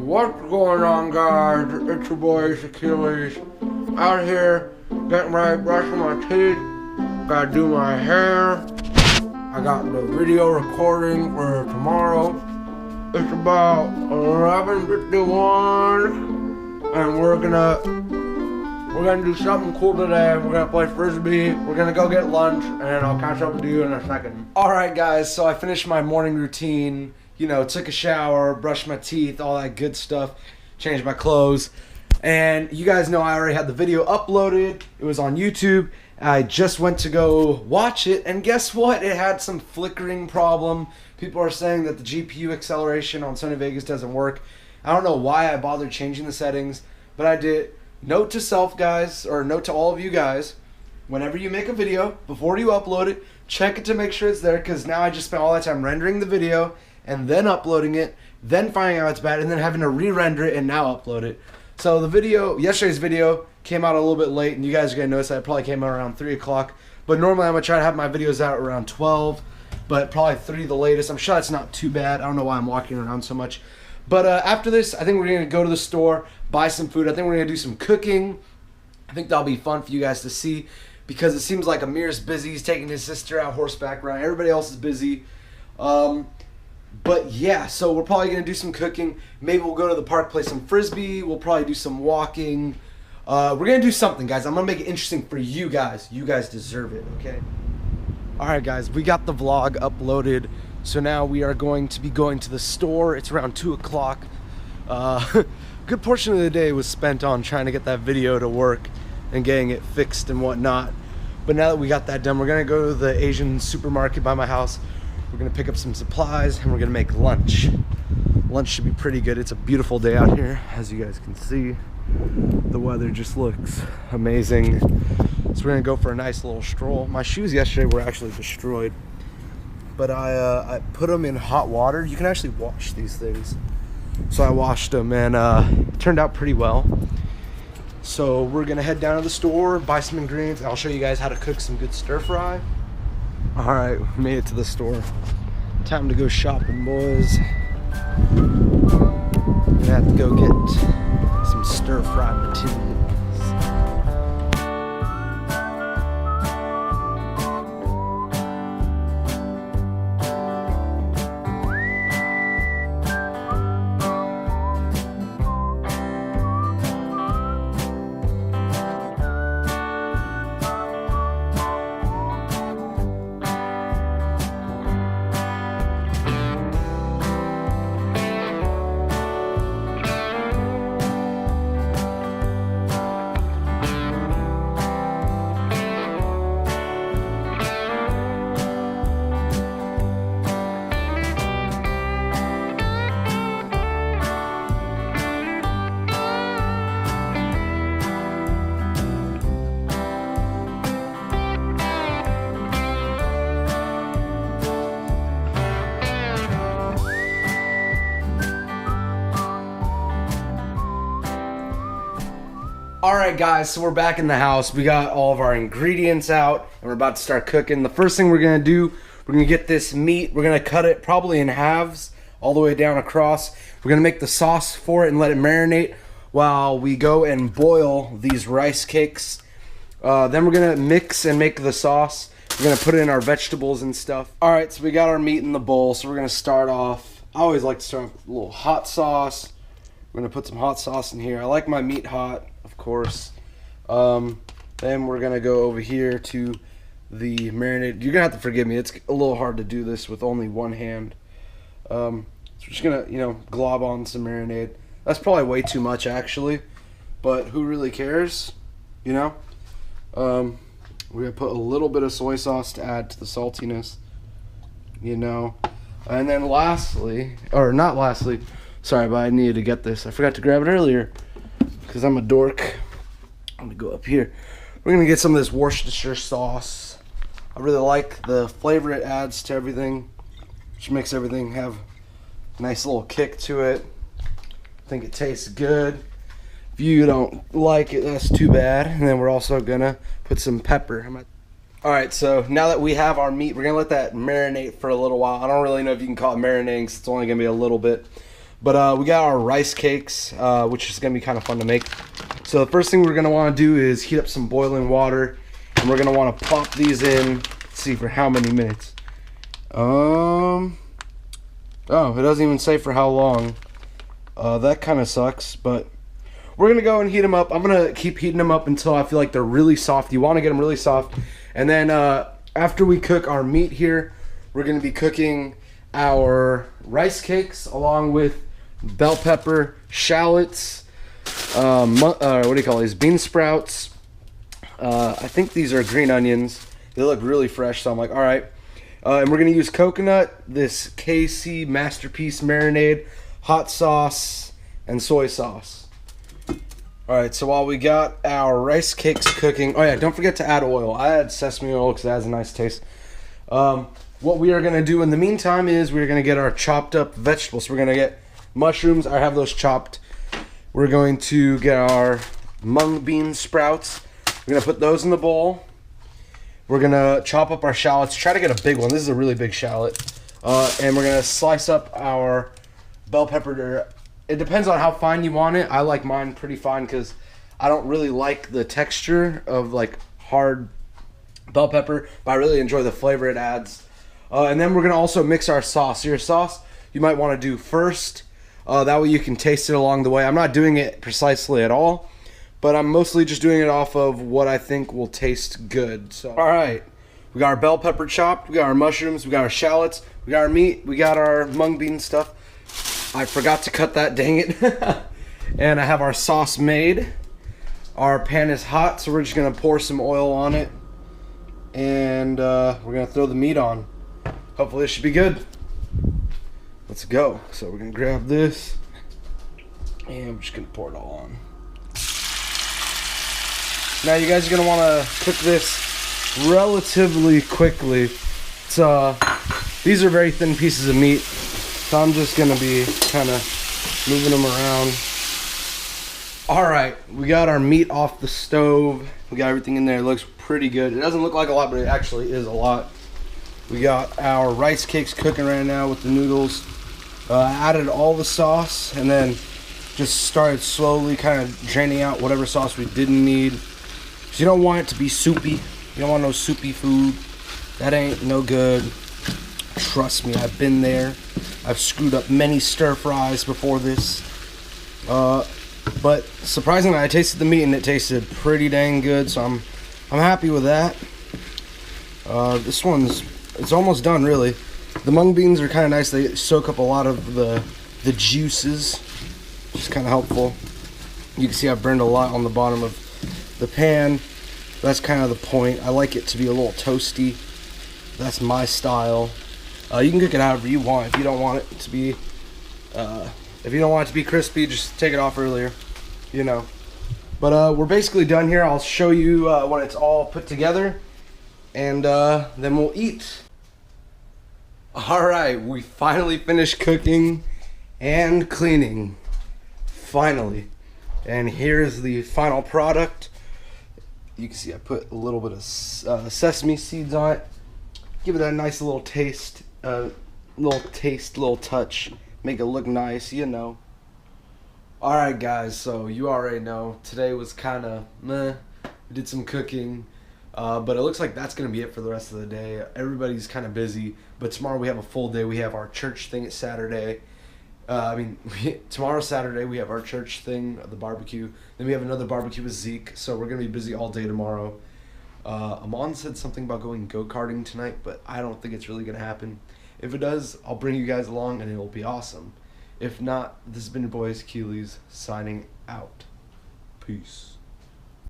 What's going on, guys? It's your boy Achillez out here getting ready, brushing my teeth. Gotta do my hair. I got the video recording for tomorrow. It's about 11:51, and we're gonna do something cool today. We're gonna play frisbee. We're gonna go get lunch, and I'll catch up with you in a second. All right, guys. So I finished my morning routine. You know, took a shower, brushed my teeth, all that good stuff, changed my clothes. And you guys know I already had the video uploaded. It was on YouTube. I just went to go watch it, and guess what? It had some flickering problem. People are saying that the GPU acceleration on Sony Vegas doesn't work. I don't know why I bothered changing the settings, but I did. Note to self, guys, or note to all of you guys, whenever you make a video, before you upload it, check it to make sure it's there, because now I just spent all that time rendering the video and then uploading it, then finding out it's bad, and then having to re-render it and now upload it. So the video, yesterday's video, came out a little bit late, and you guys are going to notice that it probably came out around 3 o'clock. But normally I'm going to try to have my videos out around 12, but probably 3 the latest. I'm sure that's not too bad. I don't know why I'm walking around so much. But after this, I think we're going to go to the store, buy some food. I think we're going to do some cooking. I think that'll be fun for you guys to see, because it seems like Amir's busy. He's taking his sister out horseback riding. Everybody else is busy. But yeah, so we're probably going to do some cooking. Maybe we'll go to the park, play some frisbee. We'll probably do some walking. We're going to do something, guys. I'm going to make it interesting for you guys. You guys deserve it, okay? All right, guys, we got the vlog uploaded. So now we are going to be going to the store. It's around 2 o'clock. Good portion of the day was spent on trying to get that video to work and getting it fixed and whatnot. But now that we got that done, we're going to go to the Asian supermarket by my house. We're gonna pick up some supplies and we're gonna make lunch. Lunch should be pretty good. It's a beautiful day out here, as you guys can see. The weather just looks amazing. So we're gonna go for a nice little stroll. My shoes yesterday were actually destroyed, but I put them in hot water. You can actually wash these things. So I washed them, and it turned out pretty well. So we're gonna head down to the store, buy some ingredients, and I'll show you guys how to cook some good stir fry. All right, we made it to the store. Time to go shopping, boys. Gonna have to go get some stir fry materials. Alright, guys, so we're back in the house. We got all of our ingredients out, and we're about to start cooking. The first thing we're going to do, we're going to get this meat. We're going to cut it probably in halves all the way down across. We're going to make the sauce for it and let it marinate while we go and boil these rice cakes. Then we're going to mix and make the sauce. We're going to put in our vegetables and stuff. Alright, so we got our meat in the bowl, so we're going to start off. I always like to start off with a little hot sauce. We're going to put some hot sauce in here. I like my meat hot, of course. Then we're gonna go over here to the marinade. You're gonna have to forgive me, it's a little hard to do this with only one hand. So we're just gonna, glob on some marinade. That's probably way too much, actually, but who really cares, We're gonna put a little bit of soy sauce to add to the saltiness, and then lastly, or not lastly, sorry, but I needed to get this. I forgot to grab it earlier because I'm a dork. I'm gonna go up here. We're gonna get some of this Worcestershire sauce. I really like the flavor it adds to everything, which makes everything have a nice little kick to it. I think it tastes good. If you don't like it, that's too bad. And then we're also gonna put some pepper. Alright, so now that we have our meat, we're gonna let that marinate for a little while. I don't really know if you can call it marinating, 'cause it's only gonna be a little bit. But we got our rice cakes, which is going to be kind of fun to make. So the first thing we're going to want to do is heat up some boiling water. And we're going to want to plop these in. Let's see for how many minutes. Oh, it doesn't even say for how long. That kind of sucks, but we're going to go and heat them up. I'm going to keep heating them up until I feel like they're really soft. You want to get them really soft. And then after we cook our meat here, we're going to be cooking our rice cakes along with bell pepper, shallots, what do you call these? Bean sprouts. I think these are green onions. They look really fresh, so I'm like, all right. And we're going to use coconut, this KC Masterpiece marinade, hot sauce, and soy sauce. All right, so while we got our rice cakes cooking, oh yeah, don't forget to add oil. I add sesame oil because it has a nice taste. What we are going to do in the meantime is we're going to get our chopped up vegetables. We're going to get mushrooms. I have those chopped. We're going to get our mung bean sprouts. We're going to put those in the bowl. We're going to chop up our shallots. Try to get a big one. This is a really big shallot. And we're going to slice up our bell pepper. It depends on how fine you want it. I like mine pretty fine because I don't really like the texture of like hard bell pepper, but I really enjoy the flavor it adds. And then we're going to also mix our sauce. Your sauce you might want to do first. That way you can taste it along the way. I'm not doing it precisely at all, but I'm mostly just doing it off of what I think will taste good. So, all right, we got our bell pepper chopped, we got our mushrooms, we got our shallots, we got our meat, we got our mung bean stuff. I forgot to cut that, dang it. And I have our sauce made. Our pan is hot, so we're just gonna pour some oil on it, and we're gonna throw the meat on. Hopefully it should be good. Let's go. So we're gonna grab this, and I'm just gonna pour it all on. Now you guys are gonna wanna cook this relatively quickly. It's, these are very thin pieces of meat, so I'm just gonna be kind of moving them around. All right, we got our meat off the stove. We got everything in there. It looks pretty good. It doesn't look like a lot, but it actually is a lot. We got our rice cakes cooking right now with the noodles. Added all the sauce and then just started slowly kind of draining out whatever sauce we didn't need. So you don't want it to be soupy. You don't want no soupy food. That ain't no good. Trust me, I've been there. I've screwed up many stir fries before this. But surprisingly, I tasted the meat and it tasted pretty dang good, so I'm happy with that. This it's almost done, really. The mung beans are kind of nice. They soak up a lot of the juices, which is kind of helpful. You can see I burned a lot on the bottom of the pan. That's kind of the point. I like it to be a little toasty. That's my style. You can cook it however you want. If you don't want it to be, crispy, just take it off earlier, you know. But we're basically done here. I'll show you when it's all put together, and then we'll eat. All right, we finally finished cooking and cleaning. Finally. And here's the final product. You can see I put a little bit of sesame seeds on it. Give it a nice little taste, little touch. Make it look nice, you know. All right, guys, so you already know. Today was kind of meh. We did some cooking. But it looks like that's going to be it for the rest of the day. Everybody's kind of busy, but tomorrow we have a full day. We have our church thing at Saturday. Tomorrow's Saturday. We have our church thing, the barbecue. Then we have another barbecue with Zeke, so we're going to be busy all day tomorrow. Amon said something about going go-karting tonight, but I don't think it's really going to happen. If it does, I'll bring you guys along, and it'll be awesome. If not, this has been your boys, Achillez, signing out. Peace.